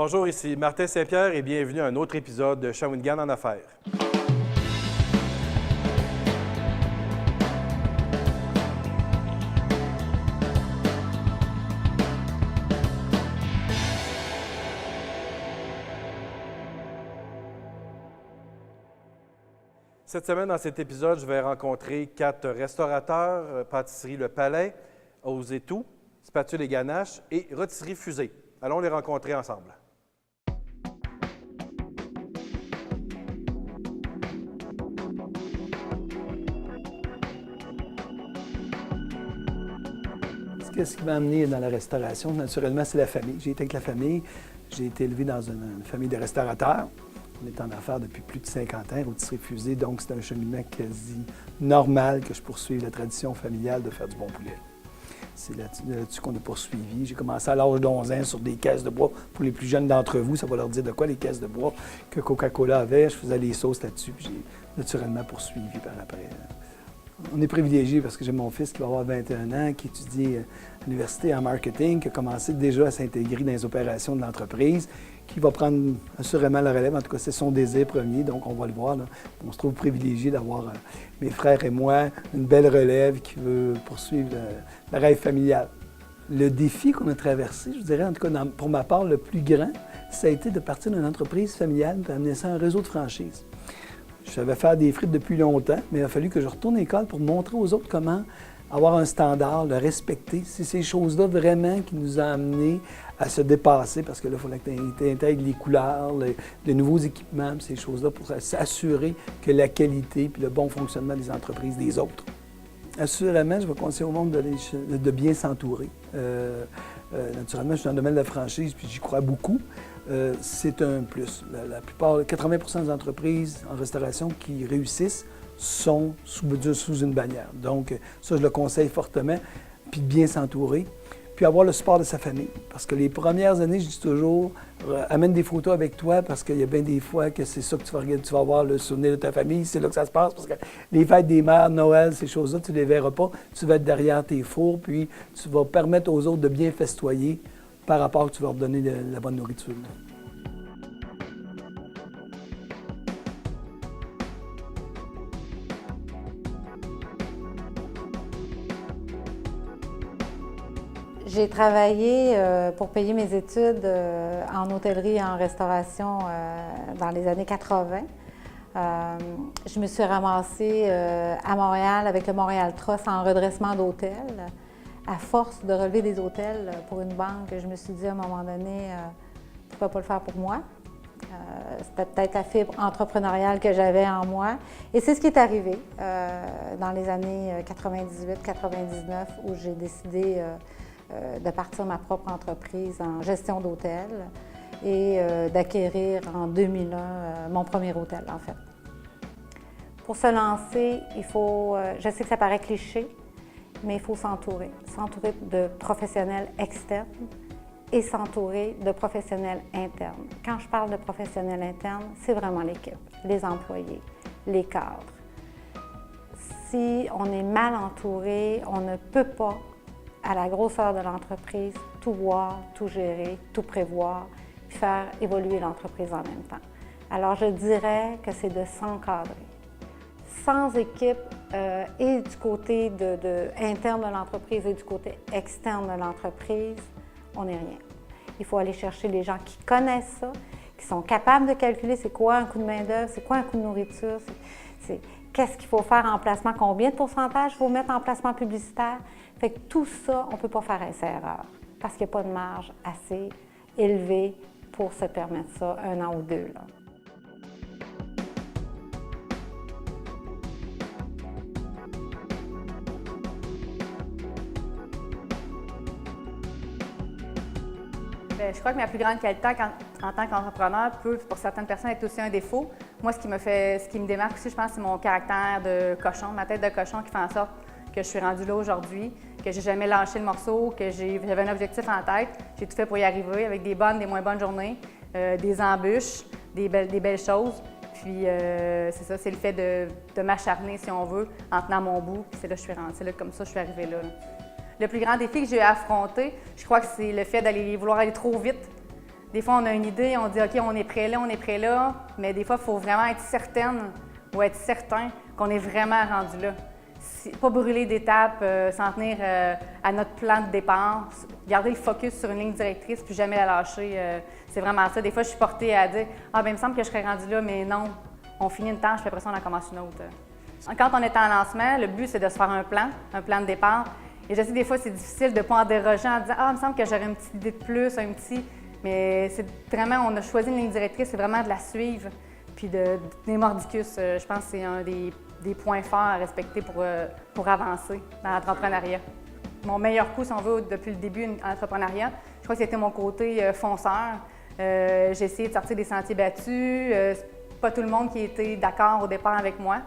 Bonjour, ici Martin Saint-Pierre et bienvenue à un autre épisode de Shawinigan en affaires. Cette semaine, dans cet épisode, je vais rencontrer 4 restaurateurs, pâtisserie Le Palais, Ose et Tout, Spatule et Ganache et Rôtisserie Fusée. Allons les rencontrer ensemble. Qu'est-ce qui m'a amené dans la restauration? Naturellement, c'est la famille. J'ai été avec la famille. J'ai été élevé dans une famille de restaurateurs. On est en affaires depuis plus de 50 ans, Rôtisserie Fusée, donc c'est un cheminement quasi normal que je poursuive la tradition familiale de faire du bon poulet. C'est là-dessus qu'on a poursuivi. J'ai commencé à l'âge d'11 ans sur des caisses de bois. Pour les plus jeunes d'entre vous, ça va leur dire de quoi les caisses de bois que Coca-Cola avait. Je faisais les sauces là-dessus, puis j'ai naturellement poursuivi par après. On est privilégié parce que j'ai mon fils qui va avoir 21 ans, qui étudie à l'université en marketing, qui a commencé déjà à s'intégrer dans les opérations de l'entreprise, qui va prendre assurément la relève. En tout cas, c'est son désir premier, donc on va le voir. Là. On se trouve privilégié d'avoir, mes frères et moi, une belle relève qui veut poursuivre le rêve familial. Le défi qu'on a traversé, je dirais, en tout cas pour ma part, le plus grand, ça a été de partir d'une entreprise familiale et amener ça à un réseau de franchise. Je savais faire des frites depuis longtemps, mais il a fallu que je retourne à l'école pour montrer aux autres comment avoir un standard, le respecter. C'est ces choses-là vraiment qui nous ont amenés à se dépasser, parce que là, il fallait que tu intègres les couleurs, les nouveaux équipements, ces choses-là, pour s'assurer que la qualité et le bon fonctionnement des entreprises des autres. Assurément, je vais conseiller au monde de bien s'entourer. Naturellement, je suis dans le domaine de la franchise, puis j'y crois beaucoup. C'est un plus. La plupart, 80% des entreprises en restauration qui réussissent sont sous une bannière. Donc, ça, je le conseille fortement. Puis de bien s'entourer. Puis avoir le support de sa famille. Parce que les premières années, je dis toujours, amène des photos avec toi parce qu'il y a bien des fois que c'est ça que tu vas avoir le souvenir de ta famille. C'est là que ça se passe parce que les fêtes des mères, Noël, ces choses-là, tu ne les verras pas. Tu vas être derrière tes fours, puis tu vas permettre aux autres de bien festoyer par rapport à que tu vas leur donner de la bonne nourriture. J'ai travaillé pour payer mes études en hôtellerie et en restauration dans les années 80. Je me suis ramassée à Montréal avec le Montréal Trust en redressement d'hôtels. À force de relever des hôtels pour une banque, je me suis dit à un moment donné, pourquoi pas le faire pour moi? C'était peut-être la fibre entrepreneuriale que j'avais en moi. Et c'est ce qui est arrivé dans les années 98-99 où j'ai décidé de partir ma propre entreprise en gestion d'hôtel et d'acquérir en 2001 mon premier hôtel, en fait. Pour se lancer, il faut, je sais que ça paraît cliché, mais il faut s'entourer de professionnels externes et s'entourer de professionnels internes. Quand je parle de professionnels internes, c'est vraiment l'équipe, les employés, les cadres. Si on est mal entouré, on ne peut pas, à la grosseur de l'entreprise, tout voir, tout gérer, tout prévoir, puis faire évoluer l'entreprise en même temps. Alors, je dirais que c'est de s'encadrer. Sans équipe et du côté interne de l'entreprise et du côté externe de l'entreprise, on n'est rien. Il faut aller chercher les gens qui connaissent ça, qui sont capables de calculer c'est quoi un coût de main-d'œuvre, c'est quoi un coût de nourriture, qu'est-ce qu'il faut faire en placement, combien de pourcentage il faut mettre en placement publicitaire. Fait que tout ça, on ne peut pas faire essai-erreur parce qu'il n'y a pas de marge assez élevée pour se permettre ça 1 an ou 2. Là. Je crois que ma plus grande qualité en tant qu'entrepreneur peut, pour certaines personnes, être aussi un défaut. Moi, ce qui me démarque aussi, je pense, c'est mon caractère de cochon, ma tête de cochon qui fait en sorte que je suis rendue là aujourd'hui, que j'ai jamais lâché le morceau, que j'avais un objectif en tête. J'ai tout fait pour y arriver avec des bonnes, des moins bonnes journées, des embûches, des belles choses. Puis c'est ça, c'est le fait de m'acharner, si on veut, en tenant mon bout. Puis c'est là que je suis rendue, c'est là comme ça que je suis arrivée là. Le plus grand défi que j'ai affronté, je crois que c'est le fait d'aller vouloir aller trop vite. Des fois, on a une idée, on dit « OK, on est prêt là », mais des fois, il faut vraiment être certaine ou être certain qu'on est vraiment rendu là. Pas brûler d'étapes, s'en tenir à notre plan de départ, garder le focus sur une ligne directrice puis jamais la lâcher. C'est vraiment ça. Des fois, je suis portée à dire « Ah, bien, il me semble que je serais rendu là, mais non, on finit une tâche puis après ça, on en commence une autre. » Quand on est en lancement, le but, c'est de se faire un plan de départ. Et je sais que des fois, c'est difficile de ne pas en déroger en disant « Ah, il me semble que j'aurais une petite idée de plus, un petit… » Mais c'est vraiment, on a choisi une ligne directrice, c'est vraiment de la suivre puis de tenir mordicus. Je pense que c'est un des points forts à respecter pour avancer dans l'entrepreneuriat. Mon meilleur coup, si on veut, depuis le début en entrepreneuriat, je crois que c'était mon côté fonceur. J'ai essayé de sortir des sentiers battus. Pas tout le monde qui était d'accord au départ avec moi.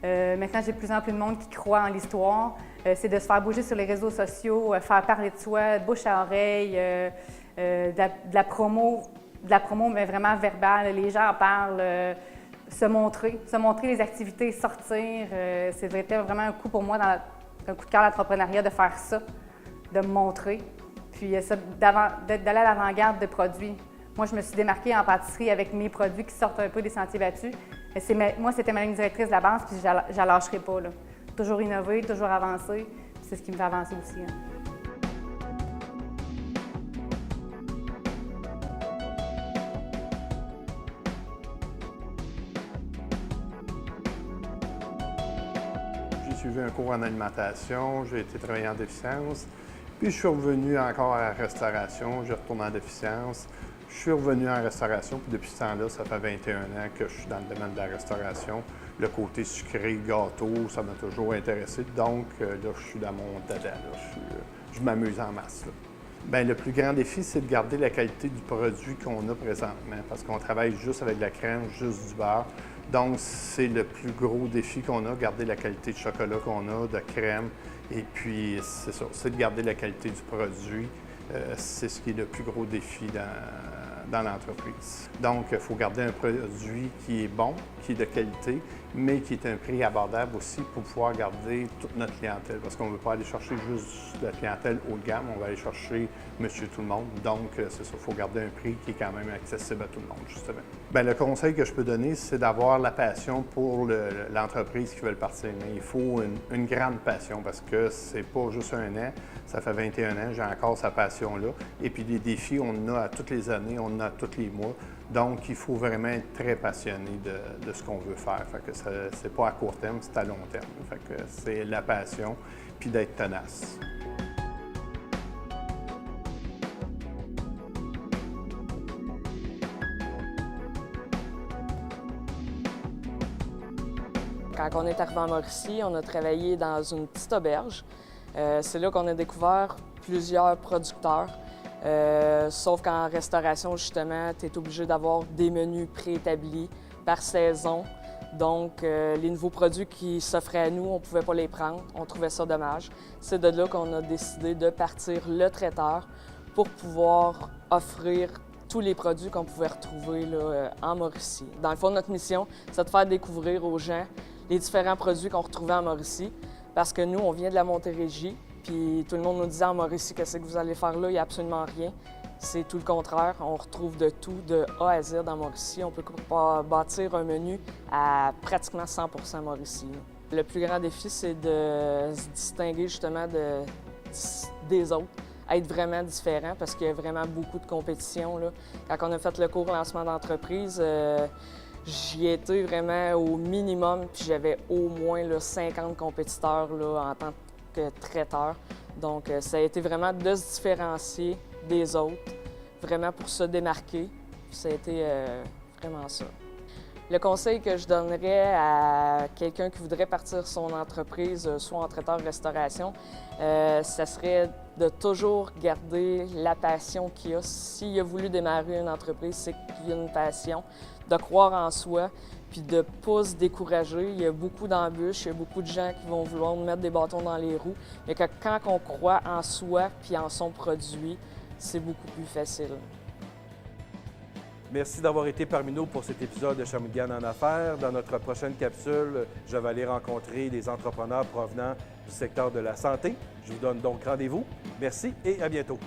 Maintenant, j'ai de plus en plus de monde qui croit en l'histoire. C'est de se faire bouger sur les réseaux sociaux, faire parler de soi, de bouche à oreille, de la promo, mais vraiment verbale. Les gens en parlent, se montrer les activités, sortir. C'était vraiment un coup pour moi, un coup de cœur d'entrepreneuriat de faire ça, de me montrer. Puis d'aller à l'avant-garde de produits. Moi, je me suis démarquée en pâtisserie avec mes produits qui sortent un peu des sentiers battus. Moi, c'était ma ligne directrice de la base, puis je la lâcherai pas, là. Toujours innover, toujours avancer. C'est ce qui me fait avancer aussi. Hein. J'ai suivi un cours en alimentation, j'ai été travailler en déficience, puis je suis revenu encore à la restauration, j'ai retourné en déficience. Je suis revenu en restauration, puis depuis ce temps-là, ça fait 21 ans que je suis dans le domaine de la restauration. Le côté sucré, gâteau, ça m'a toujours intéressé. Donc, là, je suis dans mon dada. Je m'amuse en masse. Bien, le plus grand défi, c'est de garder la qualité du produit qu'on a présentement, parce qu'on travaille juste avec de la crème, juste du beurre. Donc, c'est le plus gros défi qu'on a, garder la qualité de chocolat qu'on a, de crème. Et puis, c'est ça, c'est de garder la qualité du produit. C'est ce qui est le plus gros défi dans l'entreprise. Donc, il faut garder un produit qui est bon, qui est de qualité, mais qui est un prix abordable aussi pour pouvoir garder toute notre clientèle. Parce qu'on ne veut pas aller chercher juste la clientèle haut de gamme, on va aller chercher monsieur tout le monde. Donc, c'est ça, il faut garder un prix qui est quand même accessible à tout le monde, justement. Bien, le conseil que je peux donner, c'est d'avoir la passion pour l'entreprise qui veut partir. Mais il faut une grande passion parce que c'est pas juste un an, ça fait 21 ans, j'ai encore sa passion-là. Et puis, des défis, on en a à toutes les années, on en a à tous les mois. Donc, il faut vraiment être très passionné de ce qu'on veut faire. Fait que c'est pas à court terme, c'est à long terme. Fait que c'est la passion, puis d'être tenace. Quand on est arrivé en Mauricie, on a travaillé dans une petite auberge. C'est là qu'on a découvert plusieurs producteurs. Sauf qu'en restauration, justement, tu es obligé d'avoir des menus préétablis par saison. Donc, les nouveaux produits qui s'offraient à nous, on ne pouvait pas les prendre. On trouvait ça dommage. C'est de là qu'on a décidé de partir le traiteur pour pouvoir offrir tous les produits qu'on pouvait retrouver là, en Mauricie. Dans le fond, notre mission, c'est de faire découvrir aux gens les différents produits qu'on retrouvait en Mauricie. Parce que nous, on vient de la Montérégie. Puis tout le monde nous disait en Mauricie, qu'est-ce que vous allez faire là? Il n'y a absolument rien. C'est tout le contraire. On retrouve de tout, de A à Z en Mauricie. On peut bâtir un menu à pratiquement 100% Mauricie. Le plus grand défi, c'est de se distinguer justement des autres, être vraiment différent parce qu'il y a vraiment beaucoup de compétition. Là. Quand on a fait le cours lancement d'entreprise, j'y étais vraiment au minimum, puis j'avais au moins là, 50 compétiteurs là, en tant que traiteur. Donc, ça a été vraiment de se différencier des autres, vraiment pour se démarquer. Puis ça a été vraiment ça. Le conseil que je donnerais à quelqu'un qui voudrait partir son entreprise, soit en traiteur-restauration, ça serait de toujours garder la passion qu'il a. S'il a voulu démarrer une entreprise, c'est qu'il y a une passion, de croire en soi, puis de ne pas se décourager. Il y a beaucoup d'embûches, il y a beaucoup de gens qui vont vouloir nous mettre des bâtons dans les roues, mais que quand on croit en soi puis en son produit, c'est beaucoup plus facile. Merci d'avoir été parmi nous pour cet épisode de Shawinigan en affaires. Dans notre prochaine capsule, je vais aller rencontrer des entrepreneurs provenant du secteur de la santé. Je vous donne donc rendez-vous. Merci et à bientôt.